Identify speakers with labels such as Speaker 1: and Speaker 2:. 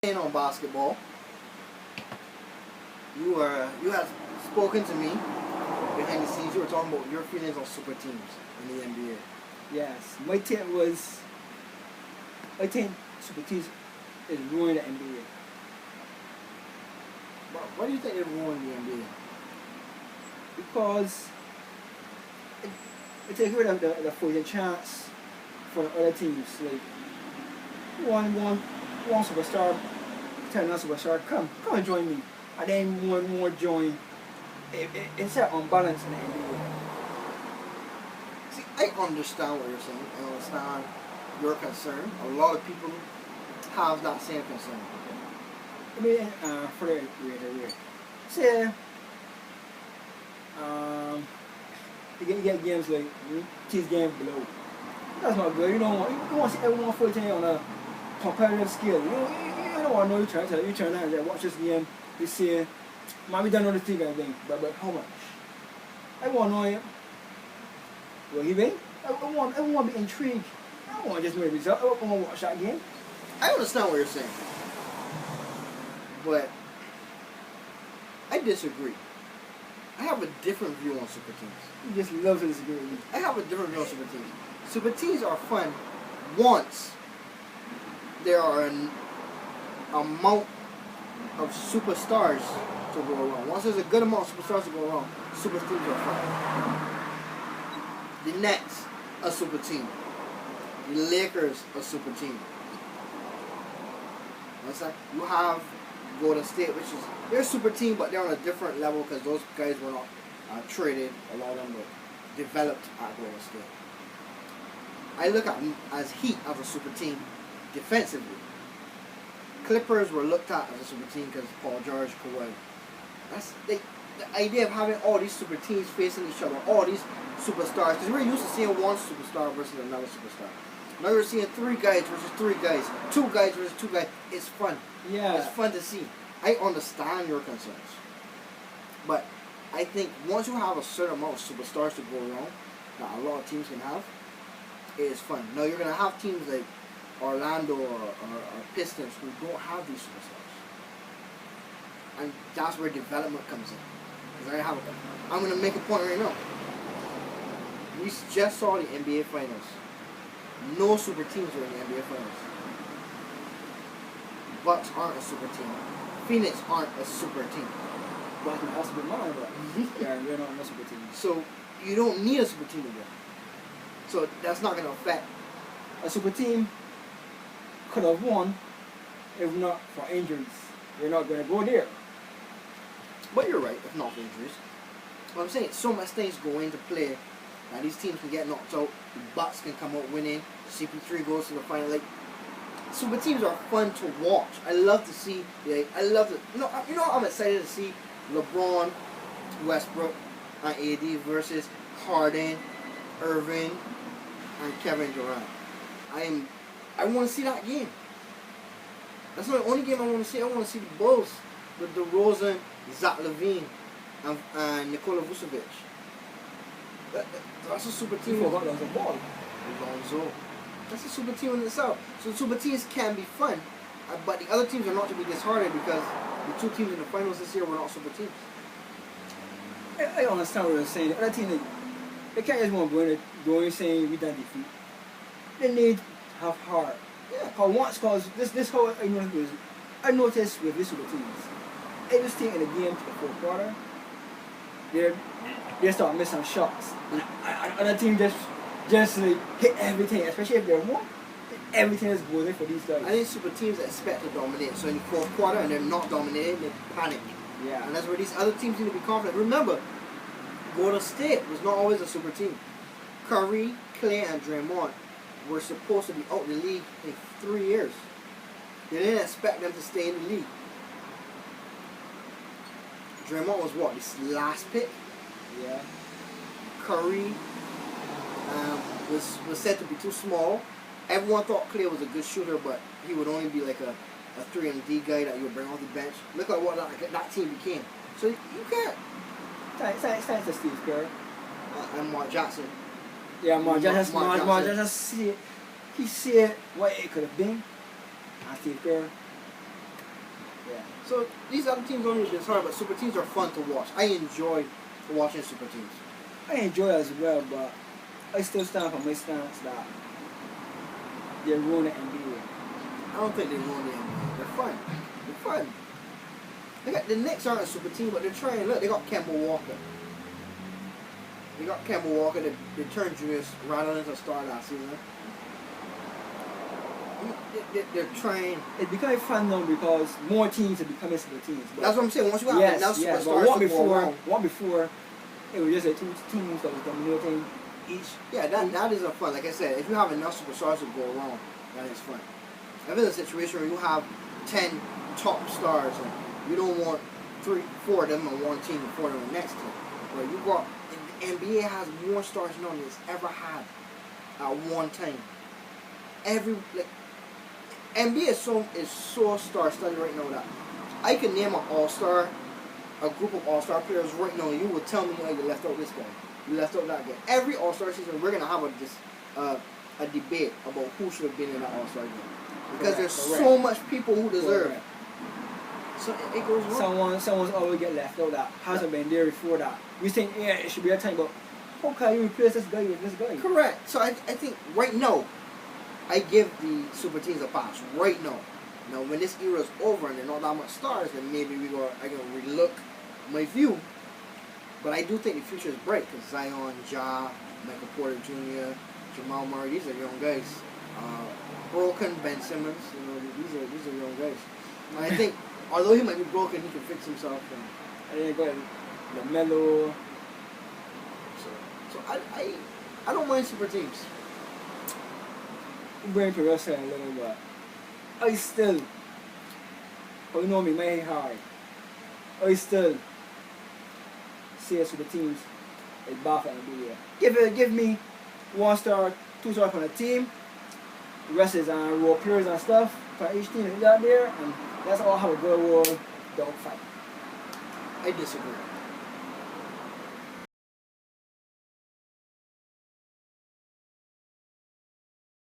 Speaker 1: In on basketball, you have spoken to me behind the scenes. You were talking about your feelings on super teams in the NBA.
Speaker 2: Yes, I think super teams is ruining the NBA
Speaker 1: But why do you think it ruined the NBA?
Speaker 2: because it takes away the fighting chance for the other teams. Like one superstar, tell another superstar, come and join me, and then more join. It's an unbalance in the NBA.
Speaker 1: See, I understand what you're saying. I understand your concern. A lot of people have that same concern.
Speaker 2: I mean, for the way. Say, you get games like teams game below. That's not good. You want to see everyone fighting on a competitive scale. You don't want to know you turn out and watch this game. You see, man, we don't know the thing I think, but how much? I want to know it. Will he win? I want to be intrigued. I don't want to just know the result. I want to watch that game.
Speaker 1: I understand what you're saying, but I disagree. I have a different view on super teams.
Speaker 2: You just love to disagree with me.
Speaker 1: I have a different view on super teams. Super teams are fun once there are an amount of superstars to go around. Once there's a good amount of superstars to go around, super teams are fun. The Nets, a super team. The Lakers, a super team. You have Golden State, which is they're a super team, but they're on a different level because those guys were not traded. A lot of them were developed at Golden State. I look at as Heat as a super team defensively. Clippers were looked at as a super team because Paul George, Kawhi. That's the idea of having all these super teams facing each other, all these superstars. Because we're used to seeing one superstar versus another superstar. Now you're seeing three guys versus three guys, two guys versus two guys. It's fun.
Speaker 2: Yeah.
Speaker 1: It's fun to see. I understand your concerns. But I think once you have a certain amount of superstars to go around, that a lot of teams can have, it is fun. Now you're going to have teams like Orlando or Pistons who don't have these superstars. And that's where development comes in. Because I'm going to make a point right now. We just saw the NBA Finals. No super teams were in the NBA Finals. Bucks aren't a super team. Phoenix aren't a super team.
Speaker 2: But can also be mine, but yeah, we're not a super team.
Speaker 1: So you don't need a super team again. So that's not going to affect.
Speaker 2: A super team could have won if not for injuries. We're not going to go there.
Speaker 1: But you're right, if not for injuries. What I'm saying, so much things go into play. Now these teams can get knocked out. The Bucks can come out winning. CP3 goes to the final. Like, super teams are fun to watch. I love to see. I love to. You know, I'm excited to see LeBron, Westbrook, and AD versus Harden, Irving, and Kevin Durant. I want to see that game. That's not the only game I want to see. I want to see the Bulls with DeRozan, Zach LaVine, and Nikola Vucevic. That's a super team.
Speaker 2: You forgot there was a ball.
Speaker 1: Lonzo. That's a super team in itself. So super teams can be fun, but the other teams are not to be disheartened because the two teams in the finals this year were not super teams.
Speaker 2: I understand what you're saying. The other team, they can't just want to go in saying we done defeat. They need to have heart.
Speaker 1: Yeah.
Speaker 2: Because this how I noticed with these super teams. Every team in the game to the fourth quarter, they start missing shots. And other team just like hit everything, especially if they're one. Everything is going for these guys.
Speaker 1: I think super teams expect to dominate. So in the fourth quarter and they're not dominating, they panic.
Speaker 2: Yeah.
Speaker 1: And that's where these other teams need to be confident. Remember, Golden State was not always a super team. Curry, Clay, and Draymond were supposed to be out in the league in 3 years. They didn't expect them to stay in the league. Draymond was what? This last pick?
Speaker 2: Yeah.
Speaker 1: Curry was said to be too small. Everyone thought Clay was a good shooter, but he would only be like a 3-and-D guy that you would bring off the bench. Look at what that team became. So you can't.
Speaker 2: Thanks to Steve Kerr.
Speaker 1: And Mark Jackson.
Speaker 2: Yeah, Mark Jackson he said what it could have been. And Steve Kerr Yeah.
Speaker 1: So these other teams don't need this hard, but super teams are fun to watch. I enjoy watching super teams.
Speaker 2: I enjoy it as well, but I still stand for my stance that they ruin the NBA.
Speaker 1: I don't think they ruin the NBA. They're fun. They're fun. They got the Knicks aren't a super team, but they're trying. Look, they got Kemba Walker. They got Kemba Walker. They turned Julius Randle into a star last season. They're trying.
Speaker 2: It's becoming fun now because more teams are becoming super teams. But
Speaker 1: That's what I'm saying. Once you have
Speaker 2: yes,
Speaker 1: enough
Speaker 2: yes,
Speaker 1: superstars
Speaker 2: but
Speaker 1: to go around,
Speaker 2: one before, it was just like two teams that was dominating each.
Speaker 1: yeah, that isn't fun. Like I said, if you have enough superstars to go around, that is fun. If it's a situation where you have 10 top stars and you don't want 3-4 of them on one team and 4 of them on the next team, but you got the NBA has more stars than it's ever had at one time. NBA is so star-studded right now that I can name an all-star, a group of all-star players right now, and you will tell me, oh, you left out this guy, you left out that guy. Every all-star season, we're gonna have a debate about who should have been in that all-star game because there's so much people who deserve it. So it goes wrong.
Speaker 2: Someone's always get left out that hasn't been there before that. We think, yeah, it should be a time, but how can you replace this guy with this guy?
Speaker 1: Correct. So I think right now, I give the super teams a pass right now. Now, when this era is over and there's not that much stars, then maybe I can relook my view. But I do think the future is bright because Zion, Ja, Michael Porter Jr., Jamal Murray, these are young guys. Broken Ben Simmons, these are young guys. And I think although he might be broken, he can fix himself.
Speaker 2: And then go ahead, LaMelo.
Speaker 1: So I don't mind super teams.
Speaker 2: I'm going to wrestle a little bit. I still, you know me, my head hard. I still say super teams is bad for NBA. Give me 1 star, 2 stars on a team. The rest is on role players and stuff for each team is out there, and that's all how a good world dog fight.
Speaker 1: I disagree.